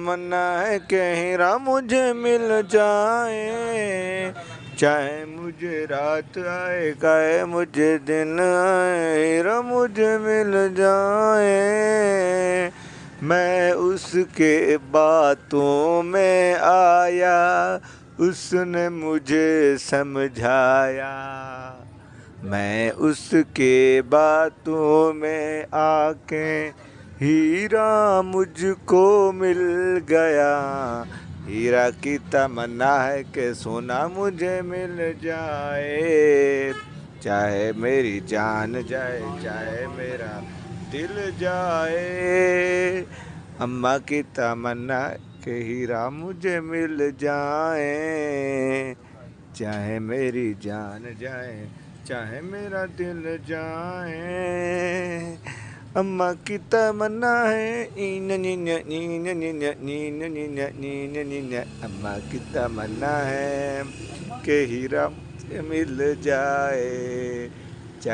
तमन्ना है कि हीरा मुझे मिल जाए, चाहे मुझे रात आए चाहे मुझे दिन आए, हीरा मुझे मिल जाए। मैं उसके बातों में आया, उसने मुझे समझाया। मैं उसके बातों में आके हीरा मुझको मिल गया। हीरा की तमन्ना है कि सोना मुझे मिल जाए, चाहे मेरी जान जाए चाहे मेरा दिल जाए। अम्मा की तमन्ना कि हीरा मुझे मिल जाए, चाहे मेरी जान जाए चाहे मेरा दिल जाए। अम्मा की तमन्ना है अम्मा की तमन्ना है कि हीरा मुझे मिल जाए,